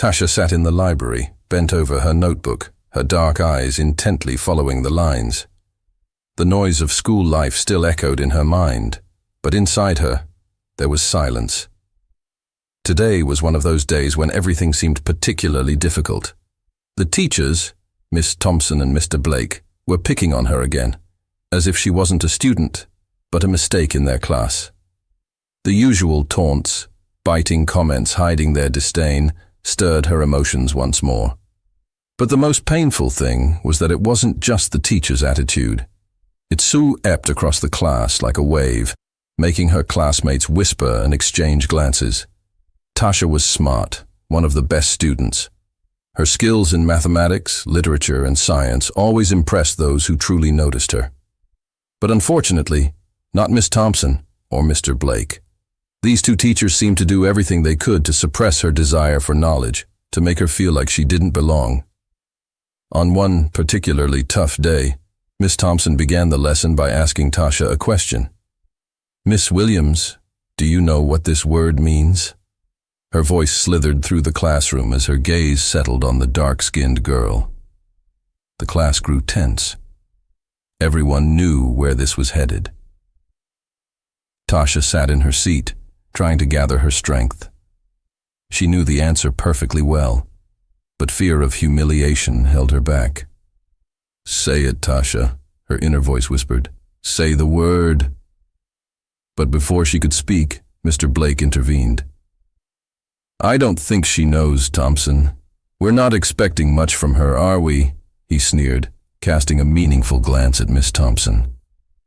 Tasha sat in the library, bent over her notebook, her dark eyes intently following the lines. The noise of school life still echoed in her mind, but inside her, there was silence. Today was one of those days when everything seemed particularly difficult. The teachers, Miss Thompson and Mr. Blake, were picking on her again, as if she wasn't a student, but a mistake in their class. The usual taunts, biting comments hiding their disdain, stirred her emotions once more. But the most painful thing was that it wasn't just the teacher's attitude. It swept across the class like a wave, making her classmates whisper and exchange glances. Tasha was smart, one of the best students. Her skills in mathematics, literature, and science always impressed those who truly noticed her. But unfortunately, not Miss Thompson or Mr. Blake. These two teachers seemed to do everything they could to suppress her desire for knowledge, to make her feel like she didn't belong. On one particularly tough day, Miss Thompson began the lesson by asking Tasha a question. "Miss Williams, do you know what this word means?" Her voice slithered through the classroom as her gaze settled on the dark-skinned girl. The class grew tense. Everyone knew where this was headed. Tasha sat in her seat, trying to gather her strength. She knew the answer perfectly well, but fear of humiliation held her back. "Say it, Tasha," her inner voice whispered. "Say the word." But before she could speak, Mr. Blake intervened. "I don't think she knows, Thompson. We're not expecting much from her, are we?" he sneered, casting a meaningful glance at Miss Thompson.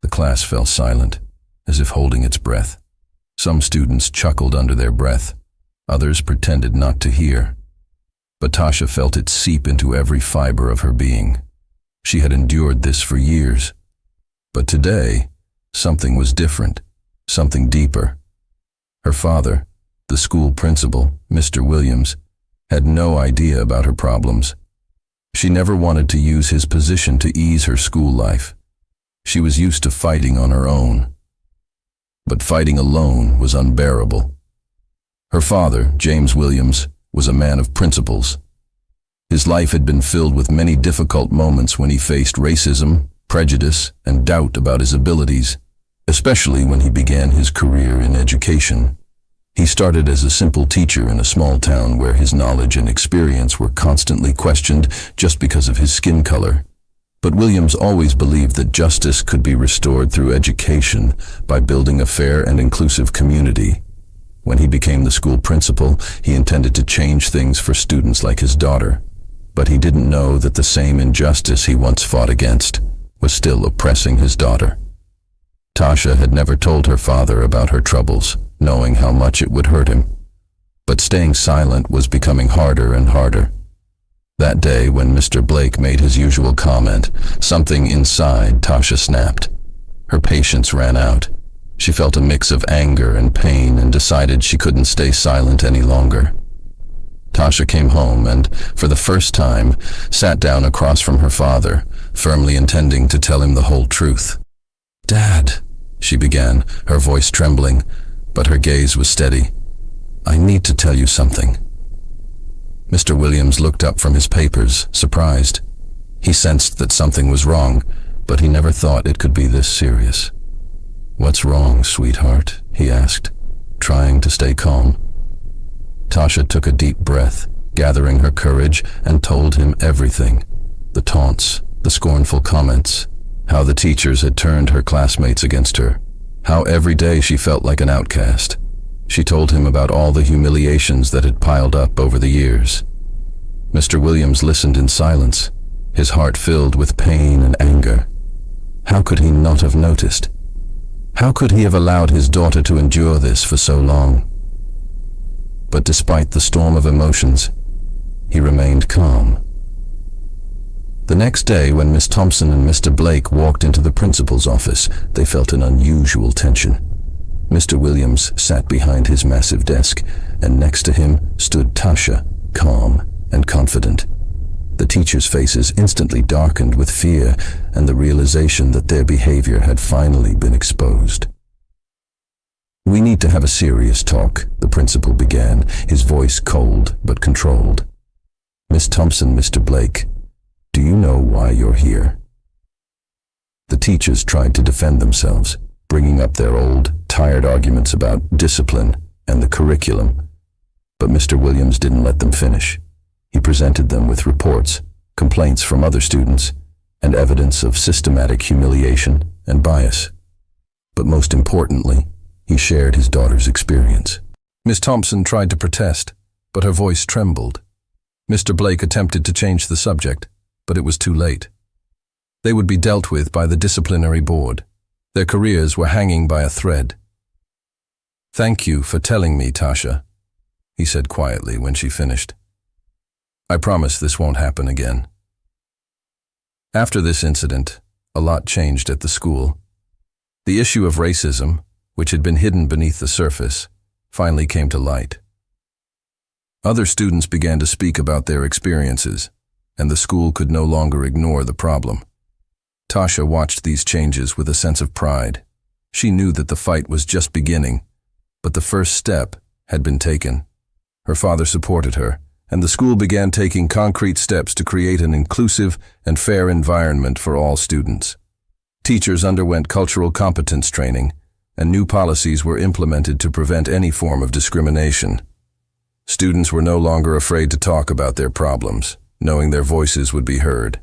The class fell silent, as if holding its breath. Some students chuckled under their breath. Others pretended not to hear. But Tasha felt it seep into every fiber of her being. She had endured this for years. But today, something was different, something deeper. Her father, the school principal, Mr. Williams, had no idea about her problems. She never wanted to use his position to ease her school life. She was used to fighting on her own. But fighting alone was unbearable. Her father, James Williams, was a man of principles. His life had been filled with many difficult moments when he faced racism, prejudice, and doubt about his abilities, especially when he began his career in education. He started as a simple teacher in a small town where his knowledge and experience were constantly questioned just because of his skin color. But Williams always believed that justice could be restored through education by building a fair and inclusive community. When he became the school principal, he intended to change things for students like his daughter. But he didn't know that the same injustice he once fought against was still oppressing his daughter. Tasha had never told her father about her troubles, knowing how much it would hurt him. But staying silent was becoming harder and harder. That day, when Mr. Blake made his usual comment, something inside Tasha snapped. Her patience ran out. She felt a mix of anger and pain and decided she couldn't stay silent any longer. Tasha came home and, for the first time, sat down across from her father, firmly intending to tell him the whole truth. "Dad," she began, her voice trembling, but her gaze was steady. "I need to tell you something." Mr. Williams looked up from his papers, surprised. He sensed that something was wrong, but he never thought it could be this serious. "What's wrong, sweetheart?" he asked, trying to stay calm. Tasha took a deep breath, gathering her courage, and told him everything. The taunts, the scornful comments, how the teachers had turned her classmates against her, how every day she felt like an outcast. She told him about all the humiliations that had piled up over the years. Mr. Williams listened in silence, his heart filled with pain and anger. How could he not have noticed? How could he have allowed his daughter to endure this for so long? But despite the storm of emotions, he remained calm. The next day, when Miss Thompson and Mr. Blake walked into the principal's office, they felt an unusual tension. Mr. Williams sat behind his massive desk, and next to him stood Tasha, calm and confident. The teachers' faces instantly darkened with fear and the realization that their behavior had finally been exposed. "We need to have a serious talk," the principal began, his voice cold but controlled. "Miss Thompson, Mr. Blake, do you know why you're here?" The teachers tried to defend themselves, bringing up their old, tired arguments about discipline and the curriculum. But Mr. Williams didn't let them finish. He presented them with reports, complaints from other students, and evidence of systematic humiliation and bias. But most importantly, he shared his daughter's experience. Miss Thompson tried to protest, but her voice trembled. Mr. Blake attempted to change the subject, but it was too late. They would be dealt with by the disciplinary board. Their careers were hanging by a thread. "Thank you for telling me, Tasha," he said quietly when she finished. "I promise this won't happen again." After this incident, a lot changed at the school. The issue of racism, which had been hidden beneath the surface, finally came to light. Other students began to speak about their experiences, and the school could no longer ignore the problem. Tasha watched these changes with a sense of pride. She knew that the fight was just beginning, but the first step had been taken. Her father supported her, and the school began taking concrete steps to create an inclusive and fair environment for all students. Teachers underwent cultural competence training, and new policies were implemented to prevent any form of discrimination. Students were no longer afraid to talk about their problems, knowing their voices would be heard.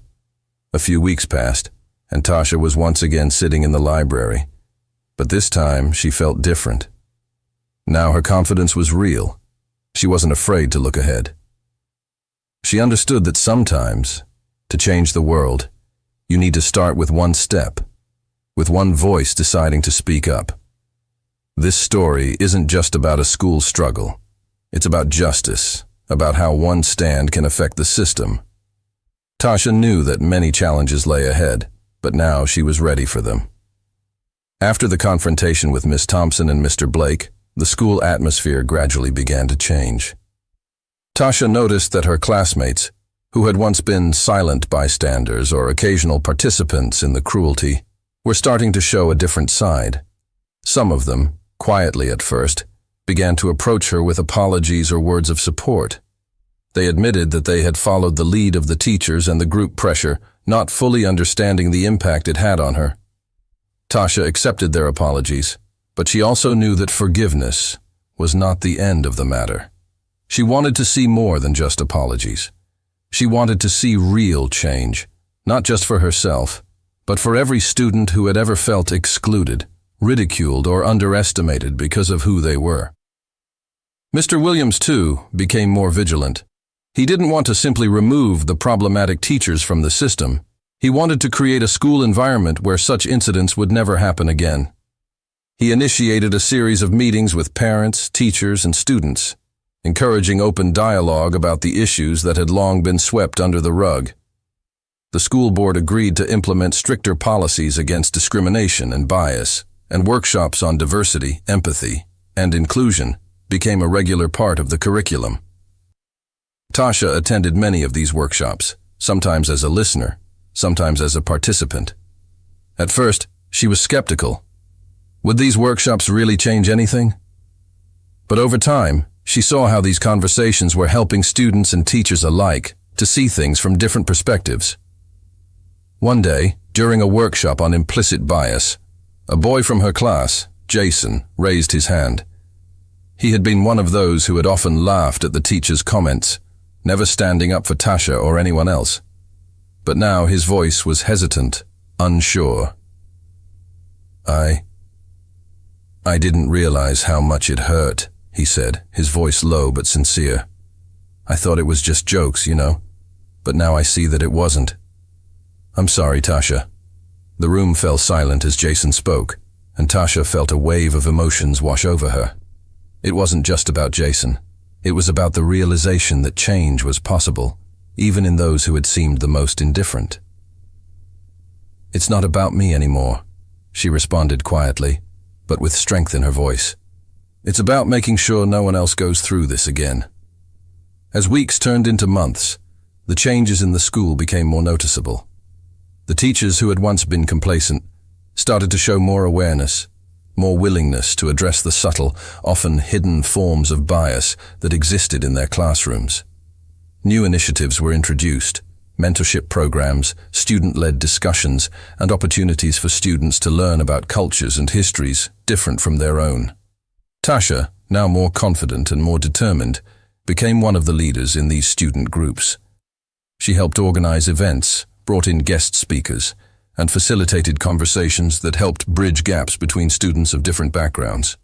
A few weeks passed, and Tasha was once again sitting in the library. But this time, she felt different. Now her confidence was real. She wasn't afraid to look ahead. She understood that sometimes, to change the world, you need to start with one step, with one voice deciding to speak up. This story isn't just about a school struggle. It's about justice, about how one stand can affect the system. Tasha knew that many challenges lay ahead, but now she was ready for them. After the confrontation with Miss Thompson and Mr. Blake, the school atmosphere gradually began to change. Tasha noticed that her classmates, who had once been silent bystanders or occasional participants in the cruelty, were starting to show a different side. Some of them, quietly at first, began to approach her with apologies or words of support. They admitted that they had followed the lead of the teachers and the group pressure, not fully understanding the impact it had on her. Tasha accepted their apologies, but she also knew that forgiveness was not the end of the matter. She wanted to see more than just apologies. She wanted to see real change, not just for herself, but for every student who had ever felt excluded, ridiculed, or underestimated because of who they were. Mr. Williams, too, became more vigilant. He didn't want to simply remove the problematic teachers from the system. He wanted to create a school environment where such incidents would never happen again. He initiated a series of meetings with parents, teachers, and students, encouraging open dialogue about the issues that had long been swept under the rug. The school board agreed to implement stricter policies against discrimination and bias, and workshops on diversity, empathy, and inclusion became a regular part of the curriculum. Tasha attended many of these workshops, sometimes as a listener, sometimes as a participant. At first, she was skeptical. Would these workshops really change anything? But over time, she saw how these conversations were helping students and teachers alike to see things from different perspectives. One day, during a workshop on implicit bias, a boy from her class, Jason, raised his hand. He had been one of those who had often laughed at the teacher's comments, never standing up for Tasha or anyone else. But now his voice was hesitant, unsure. I didn't realize how much it hurt, he said, his voice low but sincere. I thought it was just jokes, but now I see that it wasn't. I'm sorry, Tasha. The room fell silent as Jason spoke, and Tasha felt a wave of emotions wash over her. It wasn't just about Jason. It was about the realization that change was possible, even in those who had seemed the most indifferent. It's not about me anymore, she responded quietly, but with strength in her voice. It's about making sure no one else goes through this again. As weeks turned into months, the changes in the school became more noticeable. The teachers who had once been complacent started to show more awareness. more willingness to address the subtle, often hidden forms of bias that existed in their classrooms. New initiatives were introduced, mentorship programs, student-led discussions, and opportunities for students to learn about cultures and histories different from their own. Tasha, now more confident and more determined, became one of the leaders in these student groups. She helped organize events, brought in guest speakers, and facilitated conversations that helped bridge gaps between students of different backgrounds.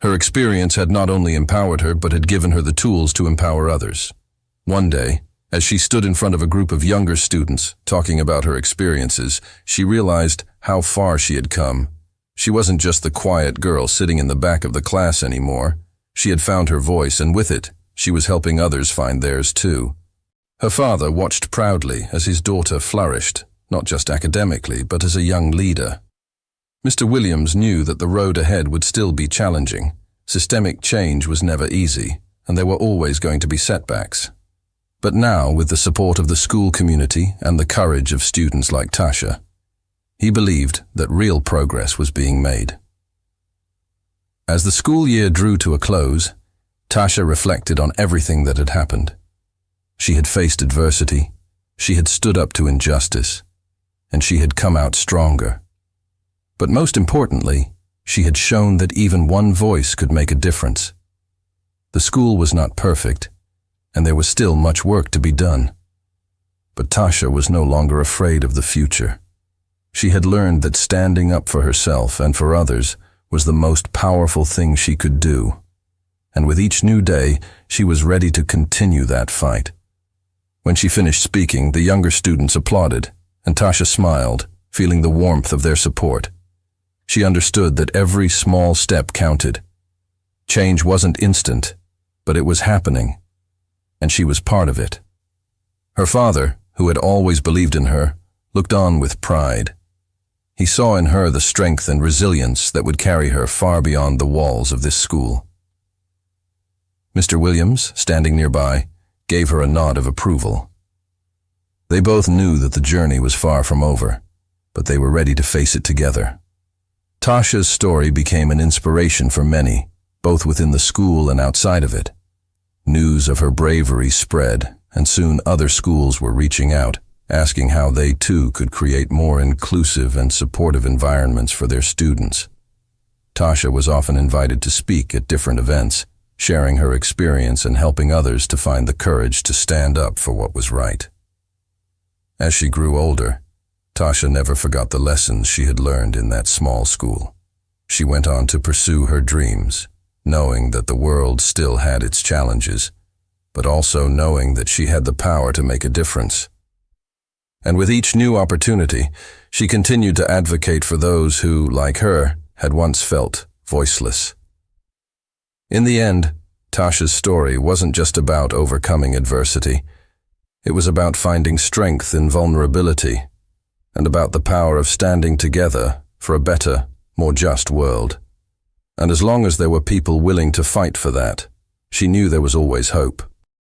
Her experience had not only empowered her, but had given her the tools to empower others. One day, as she stood in front of a group of younger students talking about her experiences, she realized how far she had come. She wasn't just the quiet girl sitting in the back of the class anymore. She had found her voice, and with it, she was helping others find theirs too. Her father watched proudly as his daughter flourished, not just academically, but as a young leader. Mr. Williams knew that the road ahead would still be challenging. Systemic change was never easy, and there were always going to be setbacks. But now, with the support of the school community and the courage of students like Tasha, he believed that real progress was being made. As the school year drew to a close, Tasha reflected on everything that had happened. She had faced adversity, she had stood up to injustice, and she had come out stronger. But most importantly, she had shown that even one voice could make a difference. The school was not perfect, and there was still much work to be done. But Tasha was no longer afraid of the future. She had learned that standing up for herself and for others was the most powerful thing she could do. And with each new day, she was ready to continue that fight. When she finished speaking, the younger students applauded, and Tasha smiled, feeling the warmth of their support. She understood that every small step counted. Change wasn't instant, but it was happening, and she was part of it. Her father, who had always believed in her, looked on with pride. He saw in her the strength and resilience that would carry her far beyond the walls of this school. Mr. Williams, standing nearby, gave her a nod of approval. They both knew that the journey was far from over, but they were ready to face it together. Tasha's story became an inspiration for many, both within the school and outside of it. News of her bravery spread, and soon other schools were reaching out, asking how they too could create more inclusive and supportive environments for their students. Tasha was often invited to speak at different events, sharing her experience and helping others to find the courage to stand up for what was right. As she grew older, Tasha never forgot the lessons she had learned in that small school. She went on to pursue her dreams, knowing that the world still had its challenges, but also knowing that she had the power to make a difference. And with each new opportunity, she continued to advocate for those who, like her, had once felt voiceless. In the end, Tasha's story wasn't just about overcoming adversity. It was about finding strength in vulnerability, and about the power of standing together for a better, more just world. And as long as there were people willing to fight for that, she knew there was always hope.